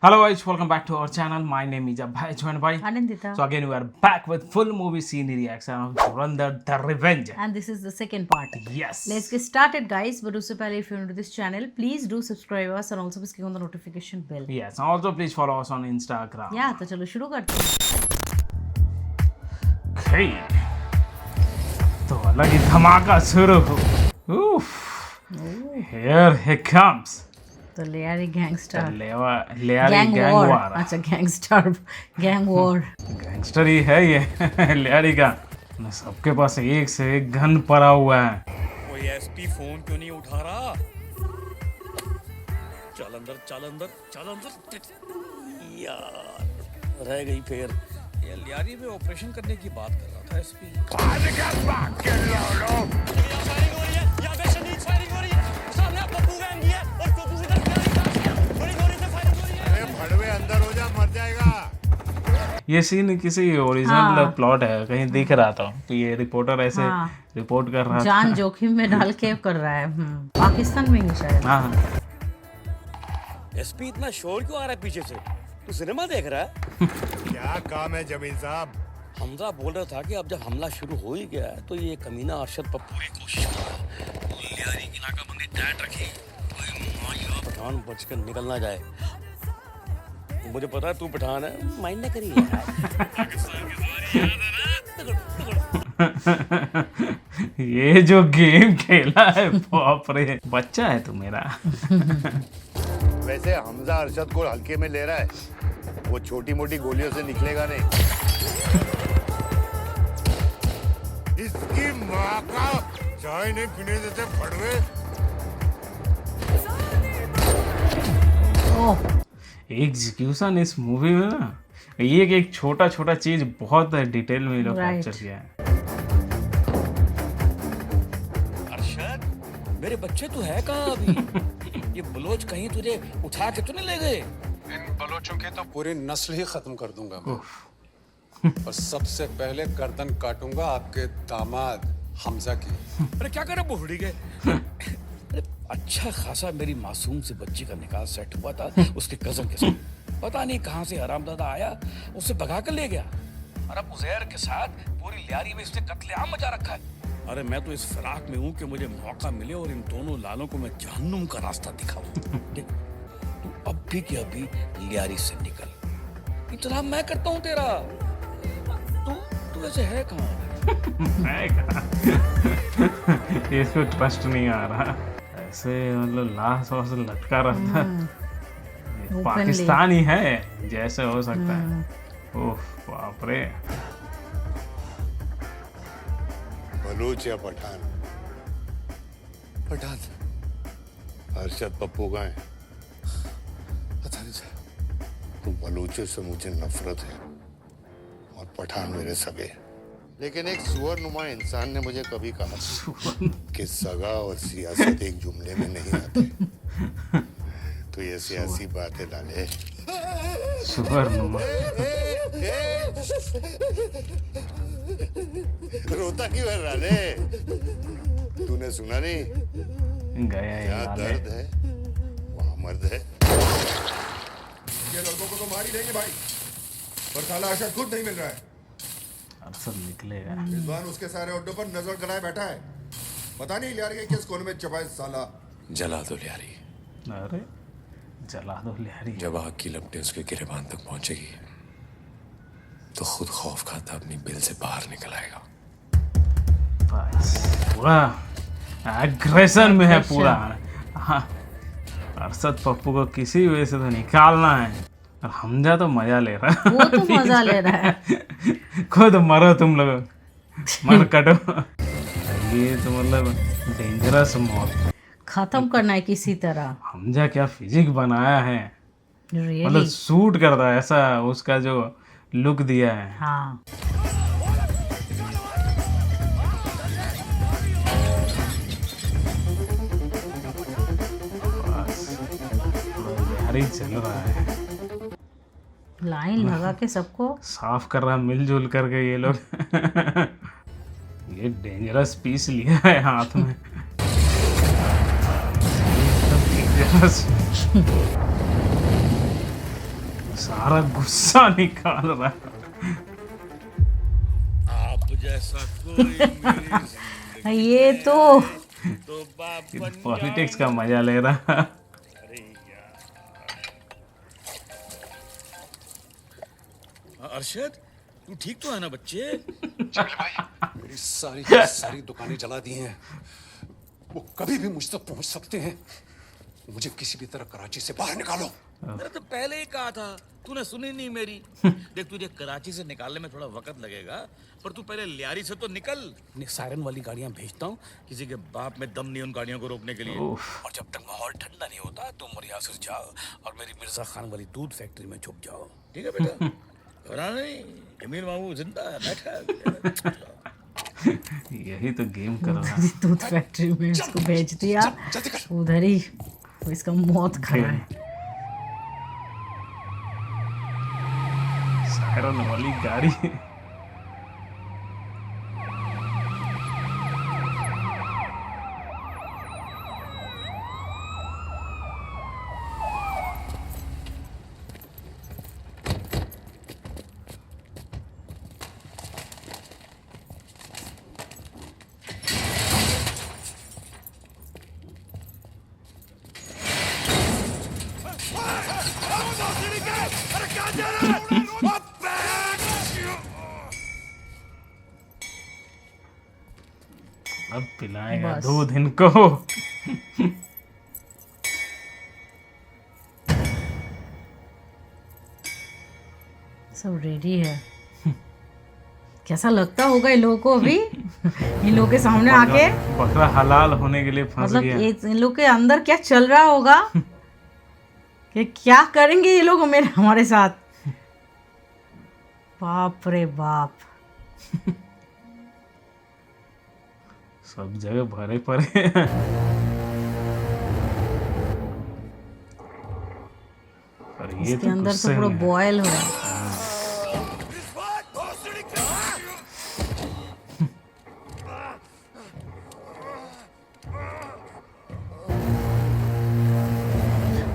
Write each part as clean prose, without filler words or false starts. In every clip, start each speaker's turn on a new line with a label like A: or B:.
A: Hello guys, welcome back to our channel. My name is Abhay joined by
B: Anandita.
A: So again we are back with full movie scene reaction of Dhurandhar The Revenge.
B: And this is the second part.
A: Yes.
B: Let's get started, guys. But also, if you're new to this channel, please do subscribe us and also click on the notification bell.
A: Yes. And also please follow us on Instagram.
B: Yeah, तो चलो शुरू करते हैं.
A: Okay. तो अलग ही धमाका शुरू हो. Oof. Here he comes.
B: तो Lyari gangster.
A: Lyari gang war.
B: अच्छा गैंगस्टर गैंग वॉर.
A: गैंगस्टर ही है ये लेयारी का. सबके पास एक से एक गन पड़ा हुआ है.
C: कोई एसपी फोन क्यों नहीं उठा रहा? चल अंदर चल अंदर चल अंदर. यार रह गई फिर. ये लियारी में ऑपरेशन करने की बात कर रहा था एसपी.
D: अंदर हो जा मर जाएगा.
A: ये सीन किसी ओरिजिनल प्लॉट है, कहीं दिख रहा था. तो ये रिपोर्टर ऐसे रिपोर्ट कर रहा था.
B: जान जोखिम में डाल के कर रहा है. पाकिस्तान में ही शायद.
A: हाँ.
C: एसपी इतना शोर क्यों आ रहा है पीछे से? तू सिनेमा देख रहा है?
D: क्या काम है जमीन साहब?
C: हमजा बोल रहा था कि अब जब हमला शुरू हो ही गया है तो ये कमीना अरशद पप्पू की कोशिश कर रहा है. लियारी की नाकाबंदी टाइट रखी. कोई माया पठान बचकर निकल ना जाए. मुझे पता है तू पठान है, माइंड ना करिए यार.
A: ये जो गेम खेला है बाप रे, बच्चा है तू मेरा.
D: वैसे हमजा अरशद को हल्के में ले रहा है. वो छोटी मोटी गोलियों से निकलेगा नहीं. इसकी माँ का चाय नहीं पीने देते फड़वे.
B: ओह
A: एग्जीक्यूशन इस मूवी में ना, ये एक छोटा छोटा चीज बहुत डिटेल में लोग
B: Right.
A: कैप्चर किया है.
C: अरशद मेरे बच्चे तू है कहाँ अभी? ये बलोच कहीं तुझे उठा के तो नहीं ले गए?
E: इन बलोचों के तो पूरी नस्ल ही खत्म कर दूंगा मैं. और सबसे पहले गर्दन काटूंगा आपके दामाद हमजा की.
C: अरे क्या करे बुढ़ी के? अरे अच्छा खासा मेरी मासूम सी बच्ची का निकाह सेट हुआ था उसके कजन के साथ. पता नहीं कहाँ से हरामजादा आया, उसे भगा कर ले गया. और अब उजैर के साथ पूरी लियारी में इसने कत्लेआम मचा रखा है. अरे मैं तो इस फिराक में हूँ कि मुझे मौका मिले और इन दोनों लालों को मैं जहन्नुम का रास्ता दिखाऊं. देख तू अभी के अभी लियारी से निकल. इंतजाम मैं करता हूँ तेरा. तू वैसे है कहाँ?
A: इसको ट्रस्ट नहीं आ रहा. ऐसे मतलब लाश वाश लटका रहता है. पाकिस्तान ही है जैसे हो सकता है. ओह बाप रे.
D: बलूच या पठान?
C: पठान
D: अरशद पप्पू का है.
C: पता नहीं सर.
D: तो बलूचों से मुझे नफरत है और पठान मेरे सगे. लेकिन एक सुअर नुमा इंसान ने मुझे कभी कहा कि सगा और सियासत एक जुमले में नहीं आते. तो ये सियासी बातें डाले.
A: सुपर नुमा.
D: रोता क्यों है राले? तूने सुना नहीं?
A: गया ये
D: क्या
A: लाले.
D: दर्द है वहाँ मर्द है.
F: ये लड़कों को तो मार ही देंगे भाई, पर साला अरशद खुद नहीं मिल रहा है.
A: अरशद निकलेगा.
F: रिजवान उसके सारे अड्डों पर नजर गड़ाए बैठा है. पता नहीं लियारी के किस कोने में छुपा है साला.
C: जला दो लियारी.
A: अरे जला दो लियारी.
E: जब आग की लपटें उसके गिरेबान तक पहुंचेगी तो खुद खौफ खाता अपनी बिल से बाहर निकल आएगा.
A: बस पूरा एग्रेशन में है पूरा. हाँ, अरशद पप्पू को किसी वजह से तो निकालना है. और हमजा तो मजा ले रहा है.
B: वो तो मजा ले रहा है.
A: खुद मरो तुम लोग, मर कटो. ये तो मतलब डेंजरस मौत.
B: खत्म करना है किसी तरह.
A: हमजा क्या फिजिक बनाया है. मतलब
B: रियली.
A: सूट करता है ऐसा उसका जो लुक दिया है.
B: हाँ
A: यारी चल रहा है.
B: लाइन लगा के सबको
A: साफ कर रहा मिलजुल करके ये लोग. ये डेंजरस पीस लिया है हाथ में. सारा गुस्सा निकाल रहा है।
C: आप जैसा कोई मेरी जिंदगी
B: ये तो
C: तो बाप बन
A: पॉलिटिक्स का मजा ले रहा है।
C: अरे यार अरशद तू ठीक तो है ना बच्चे?
E: मेरी सारी की सारी दुकानें जला दी हैं। वो कभी भी मुझ तक पहुंच सकते हैं। मुझे किसी भी तरह कराची से बाहर निकालो।
C: मैंने तो पहले ही कहा था, तूने सुनी नहीं मेरी। देख तुझे कराची से निकालने में थोड़ा वक्त लगेगा, पर तू पहले लियारी से तो निकल। मैं सायरन वाली गाड़ियां भेजता हूँ, किसी के बाप में दम नहीं उन गाड़ियों को रोकने के लिए। और जब तक माहौल ठंडा नहीं होता तुम और यासिर जाओ और मेरी मिर्जा खान वाली दूध फैक्ट्री में छुप जाओ। ठीक है बेटा? घबराना नहीं, जमीर मामू जिंदा है, बैठा है।
A: यही तो गेम कर रहा है।
B: दूध फैक्ट्री में उसको भेज दिया, उधर ही इसका मौत खड़ा है।
A: सायरन वाली गाड़ी। अब पिलाएगा
B: बस।
A: दूध इनको।
B: सब रेडी है। कैसा लगता होगा इन लोगों को अभी इन लोगों के सामने आके?
A: बकरा हलाल होने के लिए फंस
B: मतलब
A: गया।
B: इन लोग के अंदर क्या चल रहा होगा कि क्या करेंगे ये लोग मेरे हमारे साथ? बाप रे बाप।
A: सब जगह भरे पड़े हैं। पर ये
B: इसके
A: तो
B: अंदर
A: गुस्से
B: तो पूरा
A: में है।
B: बॉयल हो रहा है।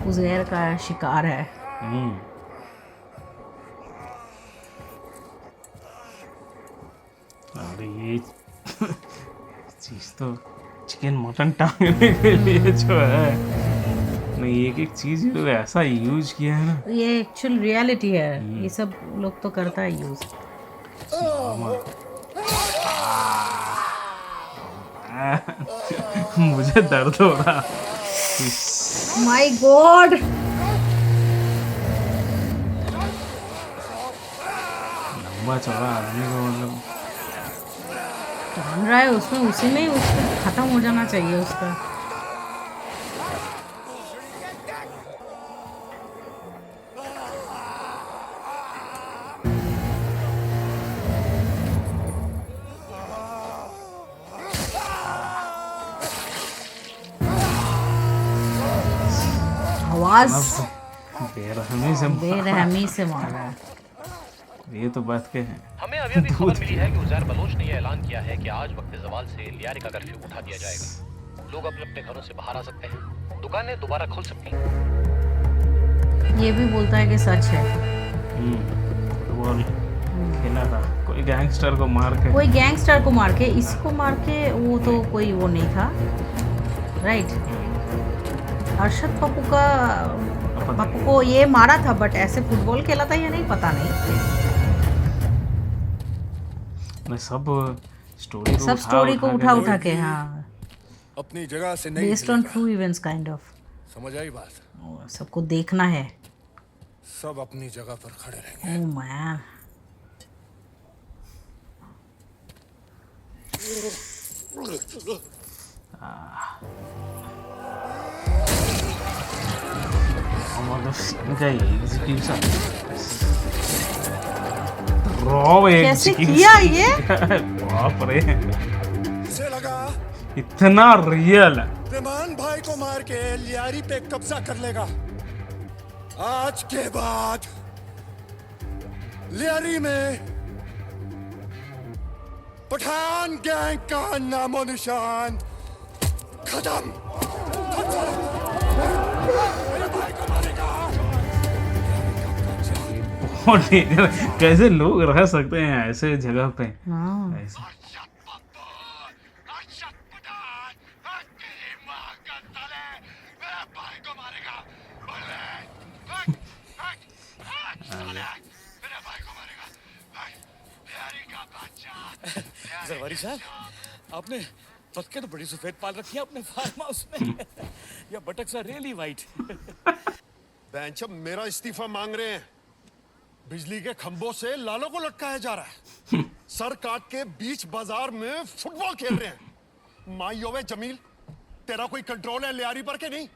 B: उस जहर का शिकार है।
A: हम्म। अरे ये चीज तो चिकन मटन टांगने के लिए जो है, नहीं एक एक चीज जो ऐसा यूज किया है ना।
B: ये एक्चुअल रियलिटी है, ये सब लोग तो करता है यूज।
A: मुझे दर्द हो रहा।
B: My God.
A: लंबा चौड़ा आदमी को मतलब
B: टान रहा है उसमें, उसी में ही उसको खत्म हो जाना चाहिए उसका। आवाज बेरहमी से मार रहा है।
A: ये तो बात के हैं।
G: हमें अभी अभी खबर मिली है कि उज़ैर बलोच ने यह ऐलान किया है कि आज वक्त ज़वाल से लियारी का कर्फ्यू उठा दिया जाएगा। लोग अपने अपने घरों से बाहर आ सकते हैं, दुकानें दोबारा खुल सकती हैं।
B: ये भी बोलता है कि सच है।
A: फुटबॉल खेला था, कोई गैंगस्टर को मार के।
B: कोई गैंगस्टर को मार के, इसको मार के, वो तो कोई वो नहीं था, राइट? अरशद पप्पू को ये मारा था, बट ऐसे फुटबॉल खेला था या नहीं पता नहीं।
A: मैं सब स्टोरी
B: को उठा के, हाँ,
F: अपनी जगह से नहीं
B: based on true events kind of.
F: समझ आई बात?
B: सबको देखना है।
F: सब अपनी जगह पर खड़े रहेंगे।
B: Oh man.
A: इनका एग्जीक्यूशन रॉ
B: कैसे किया ये?
A: बाप रे,
F: इसे लगा
A: इतना रियल।
F: रहमान भाई को मार के लियारी पे कब्जा कर लेगा। आज के बाद लियारी में पठान गैंग का नामो निशान खत्म। मेरे भाई को मारेगा।
A: बहुत डेंजर, कैसे लोग रह सकते हैं ऐसे जगह पे
B: हाँ
A: ऐसे।
C: जरवारी साहब, आपने बतखें तो बड़ी सफेद पाल रखी है अपने फार्म हाउस में। या बटक्स आर रियली वाइट।
F: बेंचम मेरा इस्तीफा मांग रहे हैं। बिजली के खंभों से लालों को लटकाया जा रहा है। सर काट के बीच बाजार में फुटबॉल खेल रहे हैं। माई योवे जमील, तेरा कोई कंट्रोल है लियारी पर के नहीं?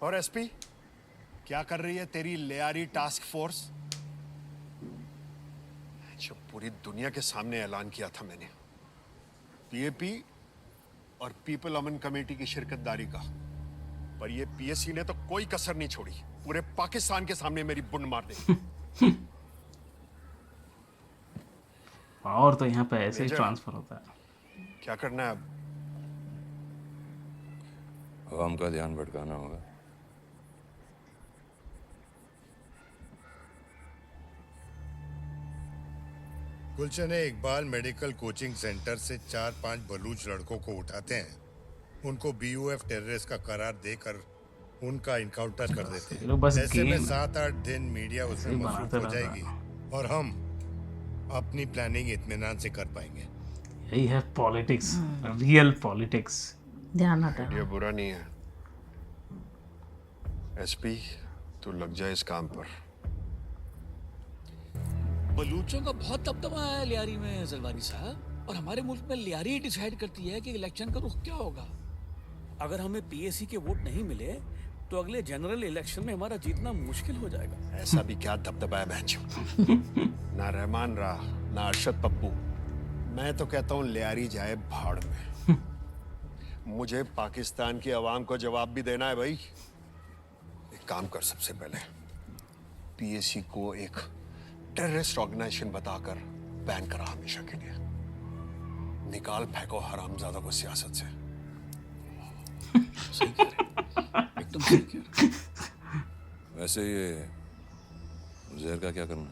F: और एसपी, क्या कर रही है तेरी लियारी टास्क फोर्स? जो पूरी दुनिया के सामने ऐलान किया था मैंने, पीएपी और पीपल अमन कमेटी की शिरकतदारी का, पर ये पीएससी ने तो कोई कसर नहीं छोड़ी। पूरे पाकिस्तान के सामने मेरी बुंड मार दी।
A: और तो यहाँ पे ऐसे ही
F: मेजर।
A: ट्रांसफर होता है।
F: क्या करना है अब?
H: आवाम का ध्यान भटकाना होगा।
D: गुलशन इकबाल मेडिकल कोचिंग सेंटर से 4-5 बलूच लड़कों को उठाते हैं, उनको बीयूएफ टेररिस्ट का करार देकर उनका इनकाउंटर कर देते
A: ये लोग बस
D: हैं। ऐसे में
A: गेम
D: 7-8 दिन मीडिया उसमें
A: ही
D: मसरूफ
A: बनाते
D: हो
A: रहता
D: जाएगी और हम अपनी प्लानिंग इत्मीनान से कर पाएंगे।
A: यही है पॉलिटिक्स, रियल पॉलिटिक्स।
B: ध्यान हटा।
F: ये बुरा नहीं है। एसपी, तू लग जाए इस काम पर।
C: बलूचों का बहुत दबदबा है लियारी में जरवारी साहब, और हमारे मुल्क में लियारी ही डिसाइड करती है कि इलेक्शन का रुख क्या होगा। अगर हमें पीएससी के वोट नहीं मिले तो अगले जनरल इलेक्शन में हमारा जीतना मुश्किल हो जाएगा।
F: ऐसा भी क्या दबदबा है बहनचोद? ना रहमान रहा, ना अरशद पप्पू। मैं तो कहता हूँ लियारी जाए भाड़ में। मुझे पाकिस्तान की आवाम को जवाब भी देना है भाई। एक काम कर, सबसे पहले पीएससी को एक टेररिस्ट ऑर्गेनाइजेशन बताकर बैन करा हमेशा के लिए। निकाल फेंको हरामजादा को सियासत से।
C: सही कह रहे, एकदम सही कह रहे।
H: वैसे ये जहर का क्या करना?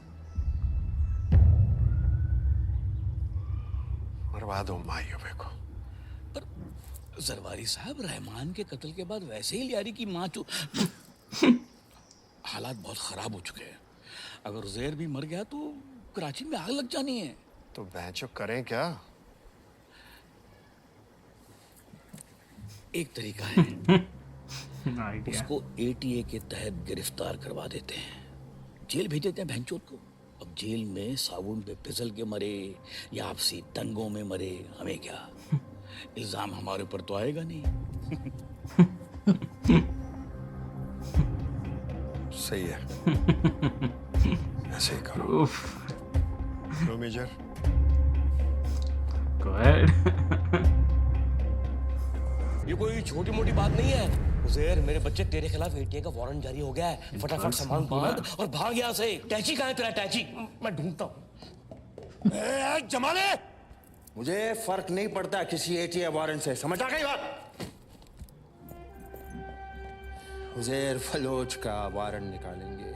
F: मरवा दो मायूबे को।
C: पर जरवारी साहब, रहमान के कत्ल के बाद वैसे ही लियारी की माँ हालात बहुत खराब हो चुके हैं। अगर उज़ैर भी मर गया तो कराची में आग लग जानी है।
F: तो बहनचोद करें क्या?
C: एक तरीका है,
A: आइडिया।
C: उसको एटीए के तहत गिरफ्तार करवा देते हैं, जेल भेज देते हैं भैंचोद को। अब जेल में साबुन पे फिसल के मरे या आपसी दंगों में मरे, हमें क्या, इल्जाम हमारे ऊपर तो आएगा नहीं।
F: सही है। ऐसे ही करो।
A: उफ,
F: लो मेजर।
A: go ahead।
I: ये कोई छोटी मोटी बात नहीं है उज़ैर, मेरे बच्चे तेरे खिलाफ एटीए का वारंट जारी हो गया है। फटाफट सामान बांध और भाग यहाँ से। टैची कहाँ है तेरा? टैची मैं ढूंढता हूँ।
F: जमाले,
J: मुझे फर्क नहीं पड़ता किसी एटीए वारंट से, समझ आ गई बात? उज़ैर फलोच का वारंट निकालेंगे।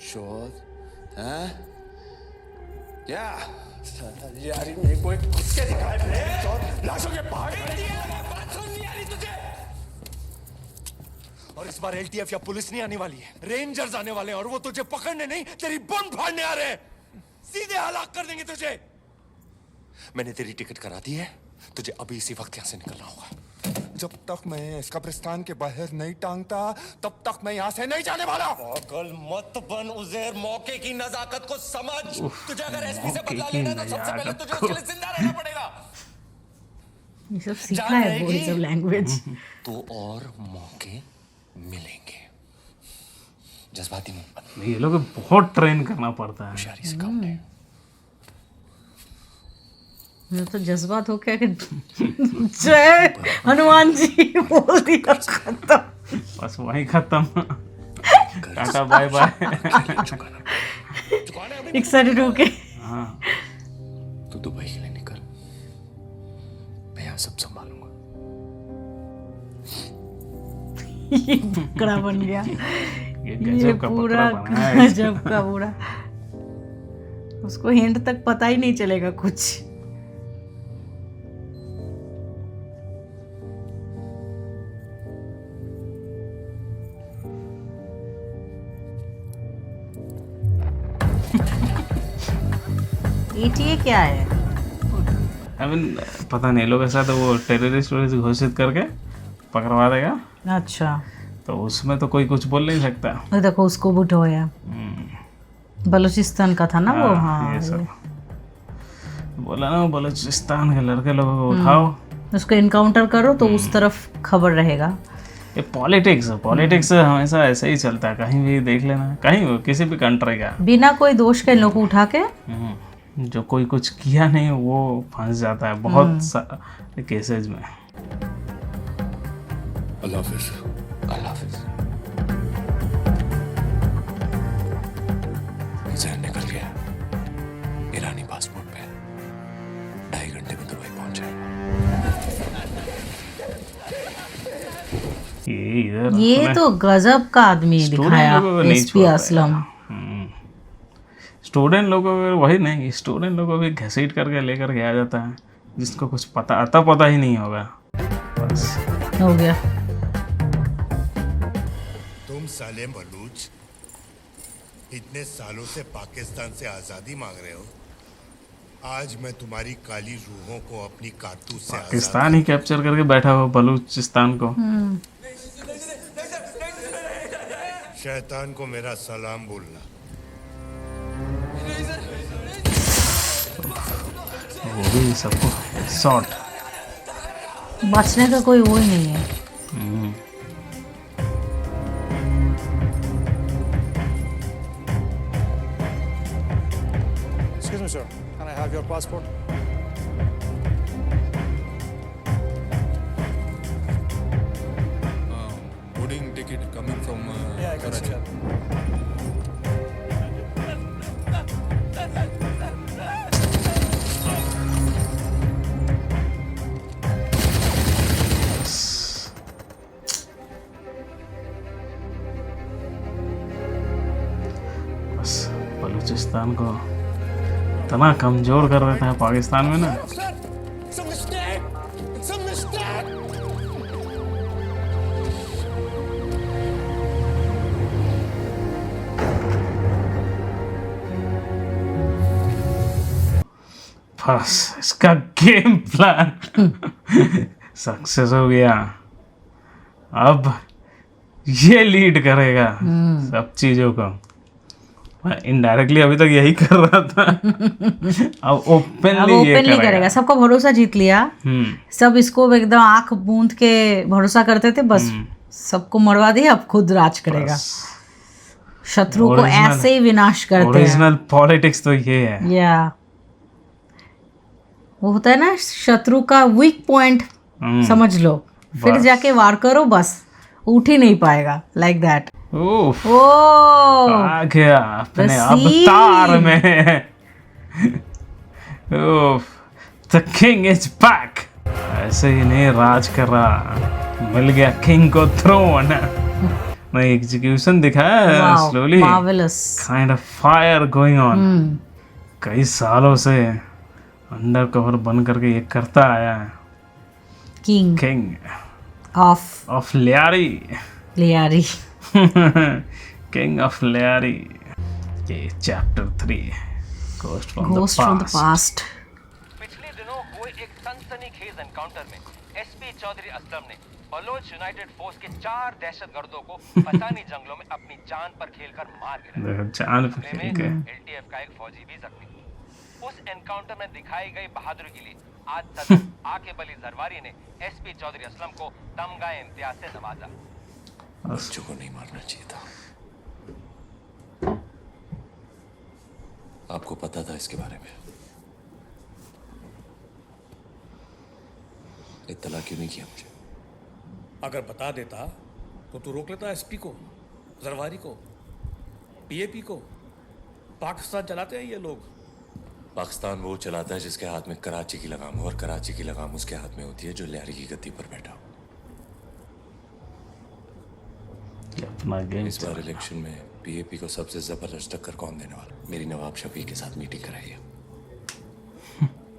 J: चौथ, हाँ? क्या यारी में कोई कुत्ते दिखाए चौथ लाशों के पहाड़
I: बात सुन नहीं आ रही तुझे?
F: और इस बार एलटीएफ या पुलिस नहीं आने वाली है, रेंजर्स आने वाले हैं और वो तुझे पकड़ने नहीं, तेरी बुन फाड़ने आ रहे हैं। सीधे हलाक कर देंगे तुझे। मैंने तेरी टिकट करा दी है, तुझे अभी इसी वक्त यहाँ से निकलना होगा। जब तक मैं इस कब्रिस्तान के बाहर नहीं टांगता तब तक मैं यहाँ से नहीं जाने वाला।
I: पागल मत बन उज़ैर, मौके की नजाकत को समझ। तुझे अगर एसपी से बदला लेना है तो सबसे पहले तुझे उसके लिए जिंदा रहना पड़ेगा।
B: ये सब सीखा है वो, ये सब लैंग्वेज।
I: तो और मौके मिलेंगे। जज्बाती मत बन,
A: ये लोग बहुत ट्रेन करना पड़ता है।
I: होशियारी से काम ले।
B: मेरा तो जज्बात हो क्या कि जय हनुमान जी बोल दिया, खत्म।
A: बस वही खत्म। Tata bye bye.
B: एक्साइटेड होके।
A: हाँ,
I: तू दुबई के लिए निकल, मैं यहाँ सब संभालूंगा।
B: ये बकरा बन गया,
A: ये
B: ये
A: गजब का
B: पूरा
A: बकरा बना है।
B: गजब का पूरा, उसको हिंट तक पता ही नहीं चलेगा कुछ। एटीए क्या है?
A: आई मीन पता नहीं, लोग ऐसा तो वो टेररिस्ट घोषित करके पकड़वा देगा,
B: अच्छा,
A: तो उसमें तो कोई कुछ बोल नहीं सकता।
B: तो देखो उसको भी उठाया, बलूचिस्तान का था ना वो। हाँ,
A: ये सब बोला ना, बलूचिस्तान के लड़के लोगों को उठाओ,
B: उसको इनकाउंटर करो तो उस तरफ खबर रहेगा।
A: ये पॉलिटिक्स हमेशा ऐसे ही चलता है, कहीं भी देख लेना, कहीं भी, किसी भी कंट्री का।
B: बिना कोई दोष के इन लोग को उठा के
A: जो कोई कुछ किया नहीं वो फंस जाता है बहुत सारे केसेस में।
H: अल्लाह हाफिज।
J: अल्लाह हाफिज। जहर निकल गया ईरानी पासपोर्ट पे, 2.5 घंटे में दुबई पहुंच जाएगा।
A: ये इधर
B: ये तो गजब का आदमी दिखाया एसपी असलम।
A: स्टूडेंट लोगों को वही नहीं, स्टूडेंट लोगों को भी घसीट करके लेकर के आ जाता है, जिसको कुछ पता ही नहीं होगा, बस
B: हो गया।
D: तुम साले बलूच इतने सालों से पाकिस्तान से आज़ादी मांग रहे हो, आज मैं तुम्हारी काली रूहों को अपनी कारतूस से
A: पाकिस्तान ही कैप्चर करके बैठा हुआ बलूचिस्तान को।
D: शैतान को मेरा सलाम बोलना।
A: वो भी सबको शॉट,
B: बचने का कोई वो ही नहीं है।
K: Excuse me, sir. Can I have your passport?
H: Boarding ticket coming from
K: Yeah, I can see that.
A: बस बलूचिस्तान को इतना कमजोर कर देता है पाकिस्तान में ना।
I: It's a mistake. It's a mistake.
A: बस इसका गेम प्लान सक्सेस हो गया। अब ये लीड करेगा सब चीजों को। इनडायरेक्टली अभी तक यही कर रहा था, अब ओपनली ये
B: करेगा। सबका भरोसा जीत लिया, सब इसको एकदम आंख बूंद के भरोसा करते थे, बस सबको मरवा दिया, अब खुद राज करेगा। शत्रु को ऐसे ही विनाश करते हैं।
A: ओरिजिनल पॉलिटिक्स तो ये है।
B: या वो होता है ना, शत्रु का वीक पॉइंट समझ लो, फिर जाके वार करो, बस उठ ही नहीं पाएगा, लाइक दैट।
A: ओह
B: आ
A: गया अपने अवतार में। The king is back. ऐसे ही नहीं राज कर रहा, मिल गया किंग को थ्रोन। मैं एग्जीक्यूशन दिखाया slowly, kind of fire going on. कई सालों से अंडर कवर बन करके ये करता आया है। King of Lyari. King of Lyari. ये chapter 3 ghost from the past.
G: पिछले दिनों हुए एक सनसनीखेज एनकाउंटर में एसपी चौधरी असलम ने बलोच यूनाइटेड फोर्स के 4 दहशतगर्दों को पतानी जंगलों में अपनी जान पर खेलकर मार गिराया।
A: जान पर खेल के
G: एलटीएफ का एक फौजी भी जख्मी। उस एनकाउंटर में दिखाई गई बहादुरी के लिए आज सदर आके बली जरवारी ने एसपी चौधरी असलम को तमगाए इम्तियाज से नवाजा।
J: बच्चों को नहीं मारना चाहिए था। आपको पता था इसके बारे में, इत्तला क्यों नहीं किया मुझे?
C: अगर बता देता तो तू रोक लेता एसपी को, जरवारी को, पीएपी को। पाकिस्तान चलाते हैं ये लोग।
J: पाकिस्तान वो चलाता है जिसके हाथ में कराची की लगाम हो, और कराची की लगाम उसके हाथ में होती है जो लियारी की गद्दी पर बैठा हो।
A: अपना गेम
J: इस बार इलेक्शन में पीएपी को सबसे जबरदस्त टक्कर कौन देने वाला? मेरी नवाब शफी के साथ मीटिंग कराई है।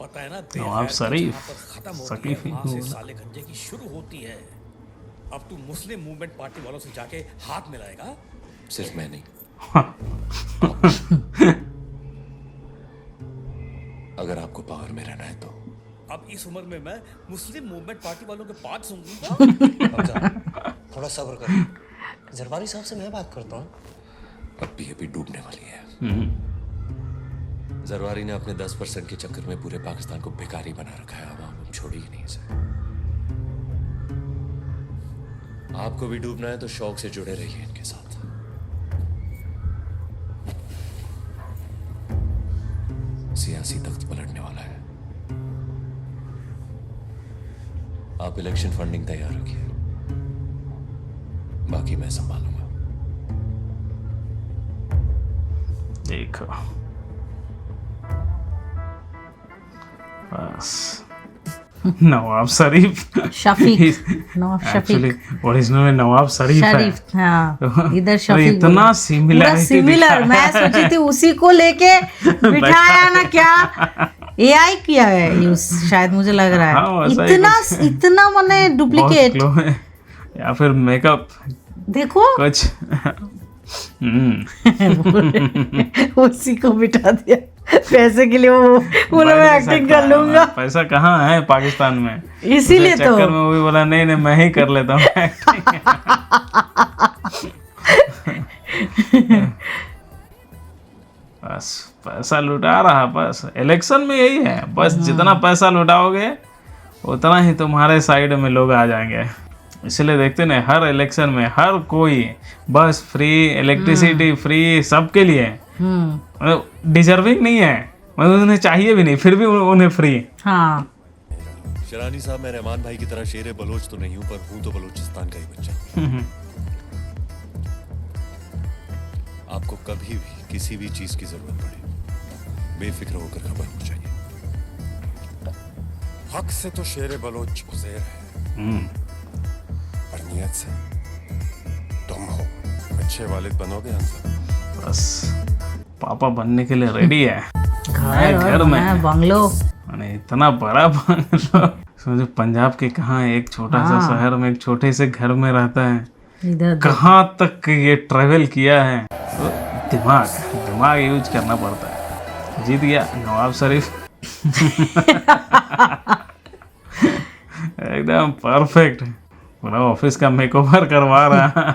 I: पता है ना,
A: नवाब शरीफ
I: खत्म हो
A: शकीफ ही
I: वहाँ से
A: होगा।
I: साले गंजे की शुरू होती है। अब तू मुस्लिम मूवमेंट पार्टी वालों से जाके हाथ मिलाएगा?
J: सिर्फ मैं नहीं, अगर आपको पावर में रहना है तो।
I: अब इस उम्र में मैं मुस्लिम मूवमेंट पार्टी वालों के बात सुनूंगा?
L: थोड़ा सब्र करो, जरवारी साहब से मैं बात करता हूँ।
J: अब पीएपी डूबने वाली है। जरवारी ने अपने 10% के चक्कर में पूरे पाकिस्तान को बेकारी बना रखा है। अब छोड़ी ही नहीं इसे। आपको भी डूबना है तो शौक से जुड़े रहिए इनके साथ। सियासी तख्त पलटने वाला है। आप इलेक्शन फंडिंग तैयार रखिए, बाकी मैं संभालूंगा।
A: देखो बस नवाब शरीफ
B: शफीक, नवाब
A: एक्चुअली
B: शफीक,
A: ओरिजिनल में नवाब शरीफ
B: शरीफ, हाँ इधर
A: तो
B: शफीक।
A: इतना
B: पूरा
A: सिमिलर
B: सिमिलर, मैं सोची थी उसी को लेके बिठाया ना, क्या एआई किया है यूज शायद, मुझे लग रहा
A: हाँ,
B: है।
A: वैसा ही
B: इतना
A: कुछ।
B: इतना माने डुप्लीकेट।
A: बहुत glow है। या फिर मेकअप
B: देखो
A: कुछ
B: उसी को बिठा दिया पैसे के लिए, वो बोला मैं एक्टिंग कर लूंगा।
A: पैसा कहाँ है पाकिस्तान में,
B: इसीलिए
A: उस
B: तो
A: चक्कर में वो भी बोला नहीं मैं ही कर लेता हूँ एक्टिंग। बस पैसा लुटा रहा, बस इलेक्शन में यही है, बस जितना पैसा लुटाओगे उतना ही तुम्हारे साइड में लोग आ जाएंगे। इसलिए देखते ना हर इलेक्शन में हर कोई बस फ्री इलेक्ट्रिसिटी फ्री सबके लिए, डिजर्विंग नहीं है, मतलब उन्हें चाहिए भी नहीं, फिर भी उन्हें फ्री।
B: हाँ
J: शरानी साहब, मैं रहमान भाई की तरह शेर बलोच तो नहीं हूँ, पर हूँ तो बलूचिस्तान का ही बच्चा। आपको कभी भी किसी भी चीज की जरूरत पड़े, बेफिक्र होकर खबर पहुंचाइए।
F: हक से तो शेर बलोच उज़ैर है, पर नियत से तुम हो। अच्छे वालिद बनोगे हमसे।
A: बस पापा बनने के लिए रेडी है।
B: घर में बंगलो,
A: माने इतना बड़ा बंगलो, समझो पंजाब के कहाँ एक छोटा सा शहर में एक छोटे से घर में रहता है,
B: इधर
A: कहाँ तक ये ट्रेवल किया है। तो दिमाग यूज करना पड़ता है। जीत गया नवाब शरीफ। एकदम परफेक्ट, पूरा ऑफिस का मेकओवर करवा रहा।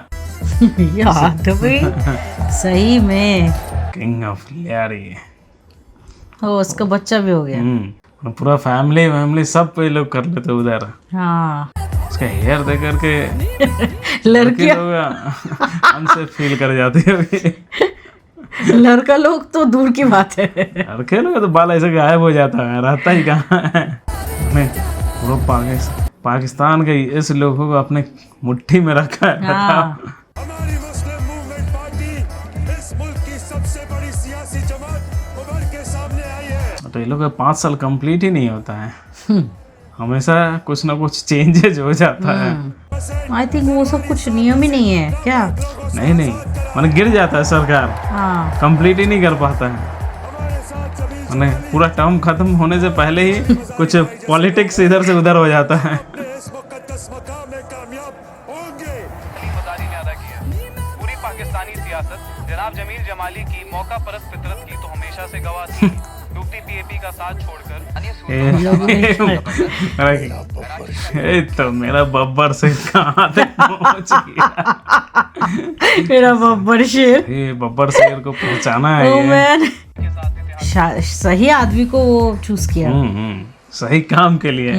B: याद भाई सही में
A: किंग ऑफ लियारी।
B: हो, उसका बच्चा भी हो गया।
A: पूरा फैमिली सब पे लोग कर लेते उधर।
B: हाँ
A: उसका हेयर देख करके
B: लड़कियां
A: हमसे फील कर जाती है।
B: लड़का लोग तो दूर की बात है,
A: लड़के लोग तो बाल ऐसे गायब हो जाता है, रहता ही कहाँ है। पूरा पाकिस्तान के इस लोगों को अपने मुट्ठी में रखा है।
B: हाँ।
F: हमारी मुस्लिम मूवमेंट पार्टी इस मुल्क की सबसे बड़ी सियासी जमात उभर के सामने आई है।
A: तो ये लोग का 5 साल कंप्लीट ही नहीं होता है, हमेशा कुछ ना कुछ चेंजेज हो जाता है।
B: आई थिंक वो सब कुछ नियम ही नहीं है क्या?
A: नहीं माने गिर जाता है सरकार,
B: हाँ
A: कंप्लीट ही नहीं कर पाता है। माने पूरा टर्म खत्म होने से पहले ही कुछ पॉलिटिक्स इधर से उधर हो जाता है।
F: इस मुकद्दस मकाम में कामयाब होंगे।
M: वफादारी ने अदा किया। पूरी पाकिस्तानी सियासत जनाब जमील जमाली की मौका परस्त फितरत की तो हमेशा से गवाह थी। डूबती पीएपी का साथ छोड़कर
A: ए तो मेरा बब्बर से कहाँ तक पहुंच गया।
B: मेरा बब्बर शेर,
A: ये बब्बर शेर को पहचाना है।
B: ओ
A: ये
B: मैन, सही आदमी को वो चूज किया।
A: सही काम के लिए।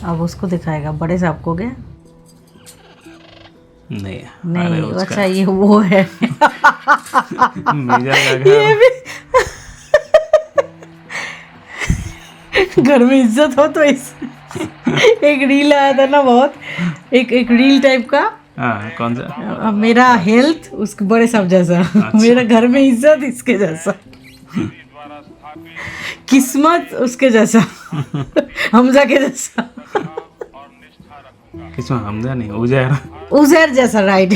B: अब उसको दिखाएगा बड़े साहब को क्या?
A: नहीं
B: अच्छा ये वो है।
A: मेजर का
B: ये भी घर में इज्जत हो तो इस एक रील आया था ना, बहुत एक रील टाइप का।
A: हाँ कौन सा?
B: मेरा हेल्थ उसके बड़े साहब जैसा। अच्छा। मेरा घर में इज्जत इसके जैसा, किस्मत उसके जैसा, हमजा के जैसा।
A: किसमें हमजा नहीं, उजैर।
B: उजैर जैसा, राइट।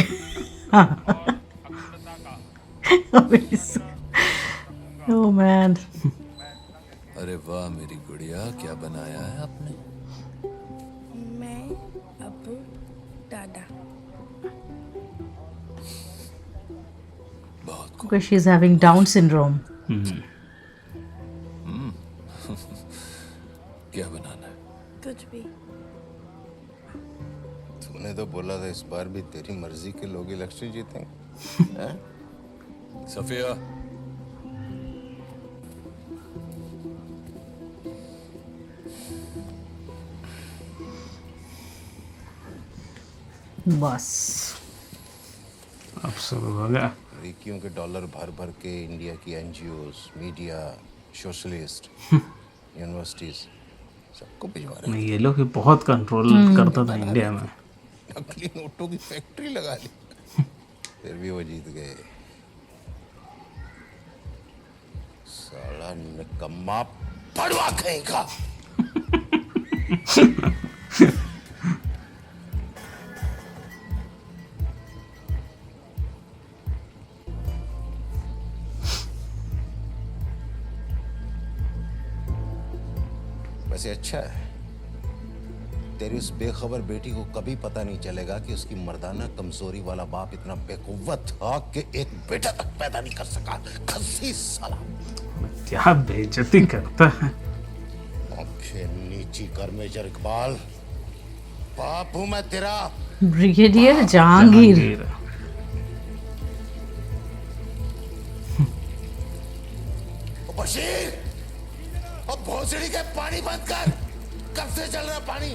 B: Oh man.
H: अरे वाह मेरी गुड़िया, क्या बनाया है आपने?
N: मैं अबू दादा।
B: Because she's having Down syndrome.
H: क्या बनाना है?
N: कुछ भी।
D: तूने तो बोला था इस बार भी तेरी मर्जी के लोग इलेक्शन जीतेंगे। हैं?
H: सफिया,
B: बस
A: अब शुरू हो गया।
D: रिकियों के डॉलर भर भर के इंडिया की एनजीओस, मीडिया, सोशलिस्ट, यूनिवर्सिटीज सबको भिजवा रहे
A: नहीं, ये लोग ही बहुत कंट्रोल करता था इंडिया में।
D: नकली नोटों की फैक्ट्री लगा ली, फिर भी वो जीत गए। साला निकम्मा पड़वा कहीं का। वैसे अच्छा है, तेरी उस बेखबर बेटी को कभी पता नहीं चलेगा कि उसकी मर्दाना कमजोरी वाला बाप इतना बेकुव्वत था कि एक बेटा तक पैदा नहीं कर सका। खस्सी साला।
A: क्या बेइज्जती करता है।
D: आंखें नीची कर मेजर इकबाल, बाप हूं मैं तेरा।
B: ब्रिगेडियर जहांगीर।
D: बशीर, अब भोसड़ी के पानी बंद कर। कब से चल रहा पानी?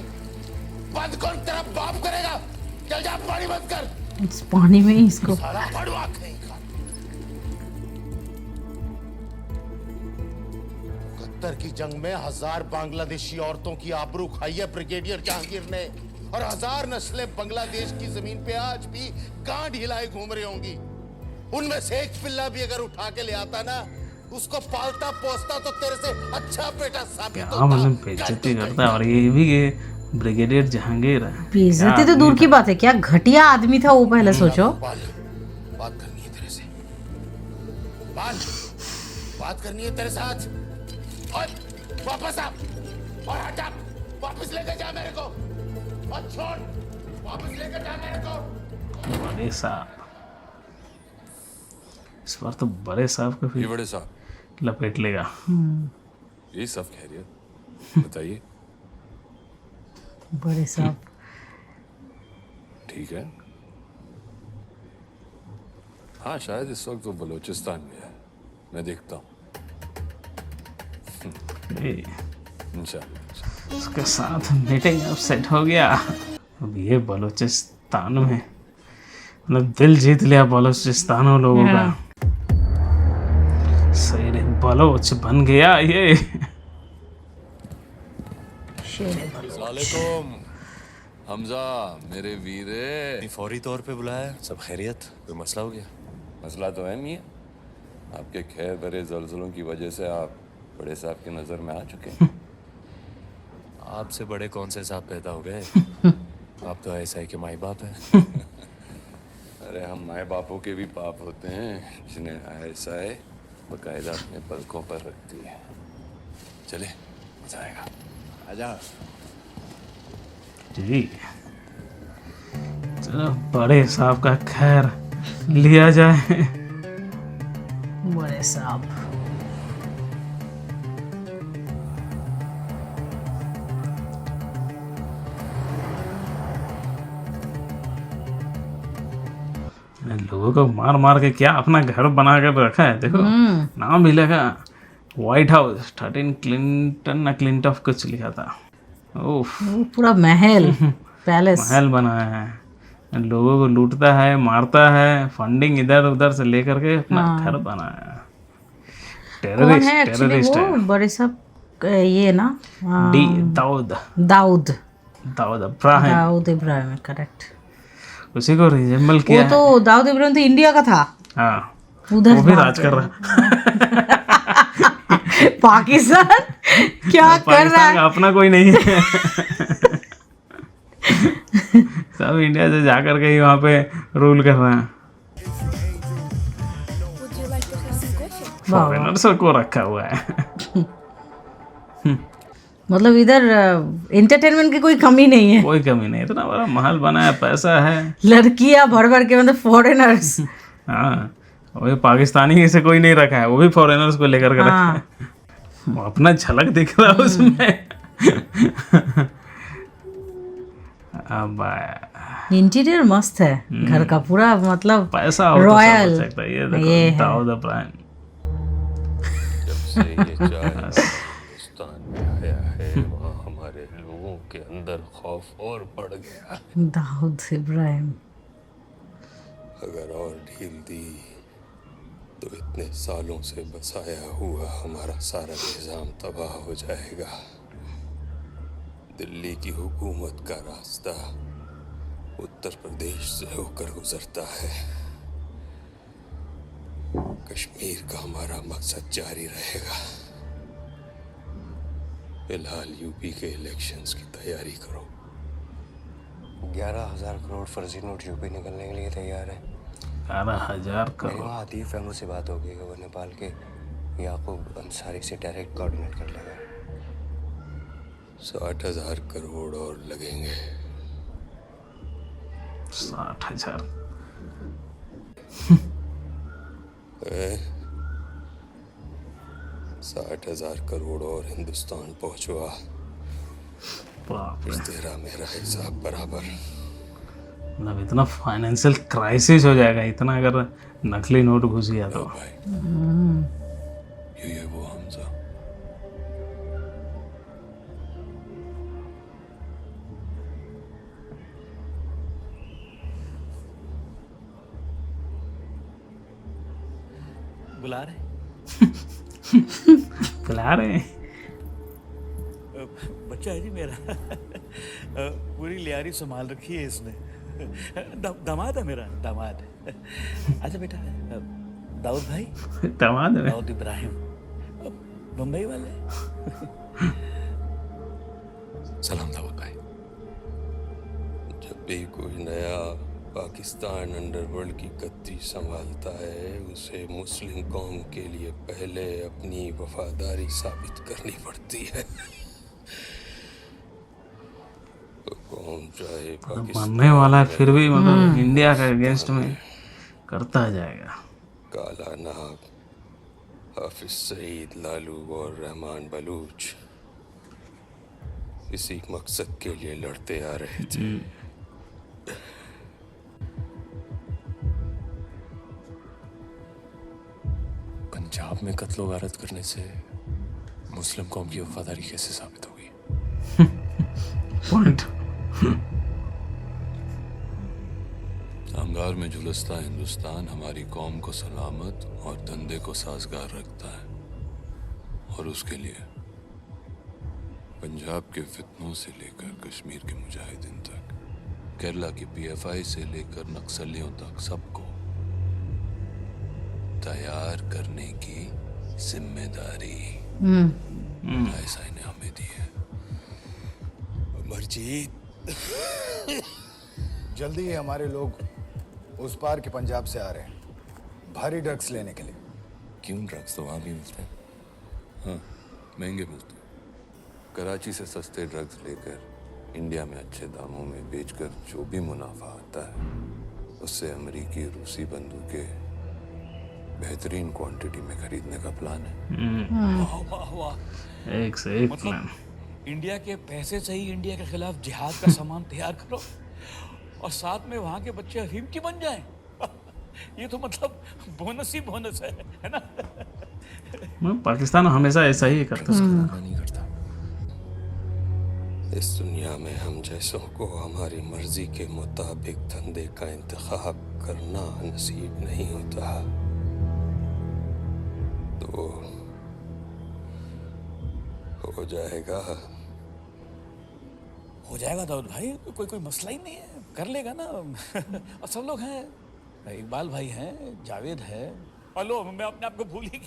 D: बंद कौन तेरा बाप करेगा? चल जा पानी बंद कर।
B: इस पानी में ही इसको।
D: साला पड़वा कहीं का। कत्तर की जंग में 1000 बांग्लादेशी औरतों की आबरू खाई है ब्रिगेडियर जहांगीर ने, और 1000 नस्लें बांग्लादेश की जमीन पे आज भी गांड हिलाए घूम रही होंगी। उनमें से एक पिल्ला भी अगर उठा के ले आता ना, उसको पालता पोसता तो तेरे से अच्छा बेटा साबित होता।
A: मतलब बेइज्जती करता है। और ये भी ये ब्रिगेडियर जहांगीर है।
B: बेइज्जती तो दूर की बात है, क्या घटिया आदमी था वो, पहले सोचो।
D: बात करनी है तेरे से। बात करनी है तेरे साथ। और वापस आ और हटा, वापस लेकर जा मेरे को, और छोड़, वापस लेकर जा मेरे को।
A: बड़े साहब, इस बार तो बड़े साहब को
H: ये बड़े साहब
A: लपेट लेगा।
H: ये सब खैरियत? बताइए।
B: बड़े साहब
H: ठीक है। हाँ, शायद इस वक्त वो बलूचिस्तान में है, मैं देखता हूँ। इंशाल्लाह।
A: उसके साथ मीटिंग अब सेट हो गया। अब ये बलूचिस्तान में मतलब दिल जीत लिया बलूचिस्तानों लोगों का। सही रे, बलोच बन गया ये।
H: अस्सलामुअलैकुम हमजा, मेरे वीरे।
O: फौरी तौर पे बुलाया, सब खैरियत? कोई मसला हो गया?
H: मसला तो है नहीं है। आपके खैर भरे ज़लज़लों की वजह से आप बड़े साहब की नज़र में आ चुके हैं।
O: आपसे बड़े कौन से साहब पैदा हो गए? आप तो ऐसा है कि माई बाप है।
H: अरे हम माए बापों के भी बाप होते हैं, जिन्हें ऐसा है बाकायदा अपने पलकों पर रखती है। चले, मजा आएगा। आजा।
A: जी चलो बड़े साहब का खैर लिया जाए।
B: बड़े साहब
A: लोगों को मार मार के क्या अपना घर बना कर रखा है। देखो नाम भी लिखा, व्हाइट हाउस 13 क्लिंटन ना क्लिंटफ कुछ लिखा था। ओफ,
B: पूरा महल पैलेस
A: महल बनाया है। लोगों को लूटता है, मारता है, फंडिंग इधर उधर से लेकर के अपना घर बनाया है।
B: कौन है एक्चुअली वो बड़े साहब? ये ना
A: दाऊद
B: इब्राहिम, करेक्ट।
A: उसी को रिजेंबल किया
B: वो तो दाऊद इब्राहिम तो इंडिया का था।
A: हाँ,
B: उधर
A: वो भी राज कर रहा।
B: पाकिस्तान क्या कर रहा है?
A: अपना कोई नहीं है। सब इंडिया से जाकर के ही वहाँ पे रूल कर रहे हैं।
N: Would you like to have some coffee?
A: Foreigners को रखा हुआ है।
B: मतलब इधर एंटरटेनमेंट की कोई कमी नहीं है।
A: कोई कमी नहीं, इतना बड़ा महल बना है, पैसा है।
B: लड़कियां भर भर के, मतलब फॉरेनर्स।
A: हाँ, वही पाकिस्तानी से कोई नहीं रखा है, वो भी फॉरेनर्स को लेकर के रखा है। वो अपना झलक दिख रहा है उसमें। अब
B: इंटीरियर मस्त है घर का पूरा, मतलब
A: पैसा हो तो सब
B: रॉयल।
A: हो सकता है। ये
B: ये
A: देखो
B: है।
A: दाऊद इब्राहिम।
H: जब से ये चाय हिंदुस्तान में आया है, वहाँ हमारे लोगों के अंदर खौफ और बढ़ गया।
B: दाऊद इब्राहिम।
H: अगर और ढील दी तो इतने सालों से बसाया हुआ हमारा सारा निजाम तबाह हो जाएगा। दिल्ली की हुकूमत का रास्ता उत्तर प्रदेश से होकर गुजरता है। कश्मीर का हमारा मकसद जारी रहेगा। फिलहाल यूपी के इलेक्शंस की तैयारी करो।
L: 11,000 करोड़ फर्जी नोट यूपी निकलने के लिए तैयार है।
A: 11,000
L: मेरी
A: करोड़।
L: वहाँ आतिफ अहमद से बात होगी कि वो नेपाल के याकूब अंसारी से डायरेक्ट कोऑर्डिनेट कर लेगा।
H: 60,000 करोड़ और लगेंगे।
A: 60,000।
H: 60,000 करोड़ और हिंदुस्तान पहुंचवा।
A: बाप रे।
H: तेरा मेरा हिसाब बराबर।
A: मतलब इतना फाइनेंशियल क्राइसिस हो जाएगा इतना अगर नकली नोट घुस गया तो।
H: ये वो हमजा।
C: बुला रहे
A: बुला रहे हैं।
C: बच्चा है जी मेरा। पूरी लियारी संभाल रखी है इसने। दामाद है मेरा, दामाद। अच्छा बेटा, दाऊद भाई।
A: दामाद है।
C: दाऊद इब्राहिम, मुंबई वाले।
H: सलाम दाऊद भाई। जब भी कोई नया पाकिस्तान अंडरवर्ल्ड की गद्दी संभालता है, उसे मुस्लिम कौम के लिए पहले अपनी वफादारी साबित करनी पड़ती है। तो कौन चाहे
A: मरने वाला है फिर भी मतलब इंडिया का अगेंस्ट में करता जाएगा।
H: काला नाग, हाफिज सईद, लालू और रहमान बलूच इसी मकसद के लिए लड़ते आ रहे थे।
O: पंजाब में कत्लो गारत करने से मुस्लिम कौम की वफादारी कैसे साबित होगी?
A: पॉइंट।
H: अंगार में झुलसता हिंदुस्तान हमारी कौम को सलामत और धंधे को साजगार रखता है, और उसके लिए पंजाब के फितनों से लेकर कश्मीर के मुजाहिदीन तक, केरला की पीएफआई से लेकर नक्सलियों तक सबको तैयार करने की जिम्मेदारी आईएसआई ने हमें दी है।
P: अमरजीत, जल्दी ही हमारे लोग उस पार के पंजाब से आ रहे हैं भारी ड्रग्स लेने के लिए।
H: क्यों? ड्रग्स तो वहाँ भी मिलते हैं। हाँ, महंगे मिलते हैं। कराची से सस्ते ड्रग्स लेकर इंडिया में अच्छे दामों में बेचकर जो भी मुनाफा आता है, उससे अमेरिकी रूसी बंदूकें बेहतरीन क्वांटिटी में खरीदने का प्लान है।
C: वाह वाह वाह,
A: एक से एक प्लान।
C: इंडिया के पैसे से ही इंडिया के खिलाफ जिहाद का सामान तैयार करो और साथ में वहाँ के बच्चे अफीम की बन जाएं। ये तो मतलब बोनस ही बोनस है ना?
A: पाकिस्तान हमेशा ऐसा ही करता
H: नहीं करता। इस दुनिया में हम जैसों को हमारी मर्जी के मुताबिक धंधे का इंतखाब करना नसीब नहीं होता, तो हो जाएगा।
C: हो जाएगा दाऊद भाई, कोई मसला ही नहीं है, कर लेगा ना। और सब लोग हैं, इकबाल भाई हैं, जावेद है। हेलो, मैं अपने आप को भूल ही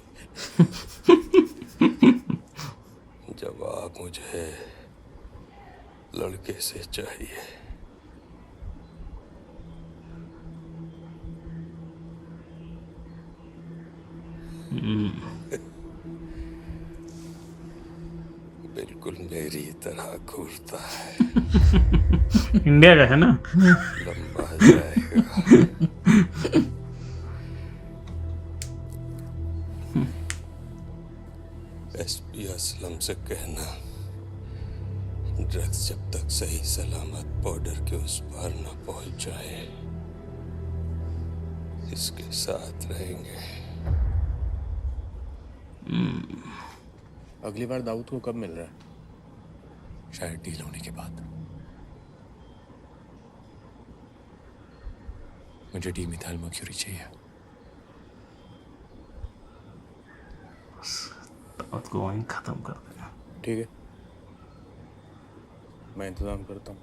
H: जवाब मुझे लड़के से चाहिए। बिल्कुल मेरी तरह घूरता है।
A: इंडिया का है ना?
H: लंबा जाएगा। एसपी असलम से कहना, ड्रग्स जब तक सही सलामत बॉर्डर के उस पार न पहुंच जाए, इसके साथ रहेंगे।
O: अगली बार दाऊद को कब मिल रहा है? शायद डील होने के बाद। मुझे डीमिथाइल मर्क्यूरी चाहिए।
A: दाऊद को वहीं खत्म कर देना।
O: ठीक है, मैं इंतजाम करता हूँ।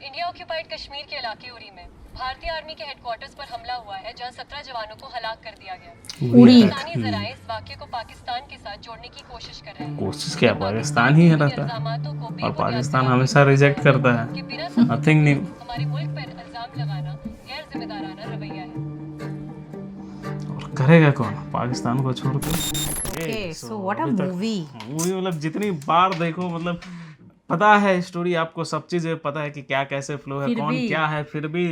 Q: इंडिया ऑक्यूपाइड कश्मीर के इलाके उरी में भारतीय आर्मी के हेडक्वार्टर्स पर हमला हुआ है, जहां 17 जवानों को हलाक कर दिया गया।
A: उरी।
Q: पाकिस्तानी जराए इस वाकये को पाकिस्तान के साथ जोड़ने की कोशिश कर रहे हैं।
A: कोशिश क्या, पाकिस्तान ही रहता है और पाकिस्तान हमेशा रिजेक्ट करता है। Nothing new.
Q: हमारे मुल्क पर इल्जाम लगाना गैर जिम्मेदाराना रवैया है।
A: और करेगा कौन पाकिस्तान को छोड़ के?
B: Okay, so what a movie.
A: Movie मतलब जितनी बार देखो, मतलब पता है स्टोरी, आपको सब चीज़ पता है कि क्या कैसे फ्लो है, कौन क्या है, फिर भी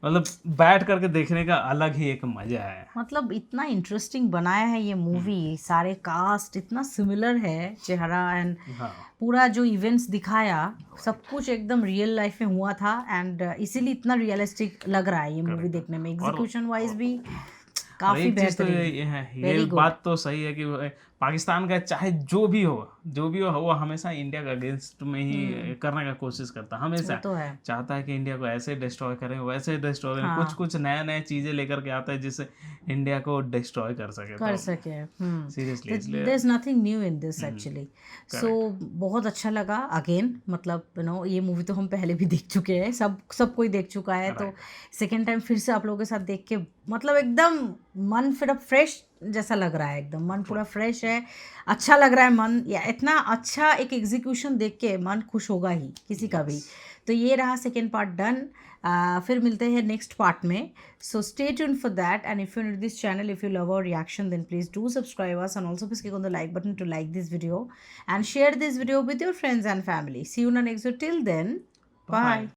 A: मतलब बैठ करके देखने का अलग ही एक मजा है।
B: मतलब इतना इंटरेस्टिंग बनाया है ये मूवी, सारे कास्ट इतना सिमिलर है, चेहरा एंड पूरा जो इवेंट्स दिखाया सब कुछ एकदम रियल लाइफ में हुआ था, एंड इसीलिए इतना रियलिस्टिक लग रहा है ये मूवी देखने में। एग्जीक्यूशन वाइज भी काफी बेहतरीन।
A: तो ये बात तो सही है कि पाकिस्तान का चाहे जो भी हो वो हमेशा इंडिया का अगेंस्ट में ही करने का कोशिश करता है। हमेशा
B: तो है।
A: चाहता है कि इंडिया को ऐसे डिस्ट्रॉय करें, वैसे डिस्ट्रॉय करें। कुछ कुछ नए चीजें लेकर के आता है जिससे इंडिया को डिस्ट्रॉय कर सके।
B: Seriously there is nothing new in this actually. So बहुत अच्छा लगा। अगेन मतलब ये मूवी तो हम पहले भी देख चुके हैं, सब कोई देख चुका है, तो सेकेंड टाइम फिर से आप लोगों के साथ देख के मतलब एकदम मन फिर अब फ्रेश जैसा लग रहा है, एकदम मन पूरा फ्रेश है, अच्छा लग रहा है मन। या इतना अच्छा एक एग्जीक्यूशन देख के मन खुश होगा ही किसी का भी। तो ये रहा सेकेंड पार्ट डन। फिर मिलते हैं नेक्स्ट पार्ट में, so stay tuned for that. And if you new this channel, if you love our reaction, then please do subscribe us and also please click on the like button to like this video and share this video with your friends and family. See you in the next video. Till then, bye.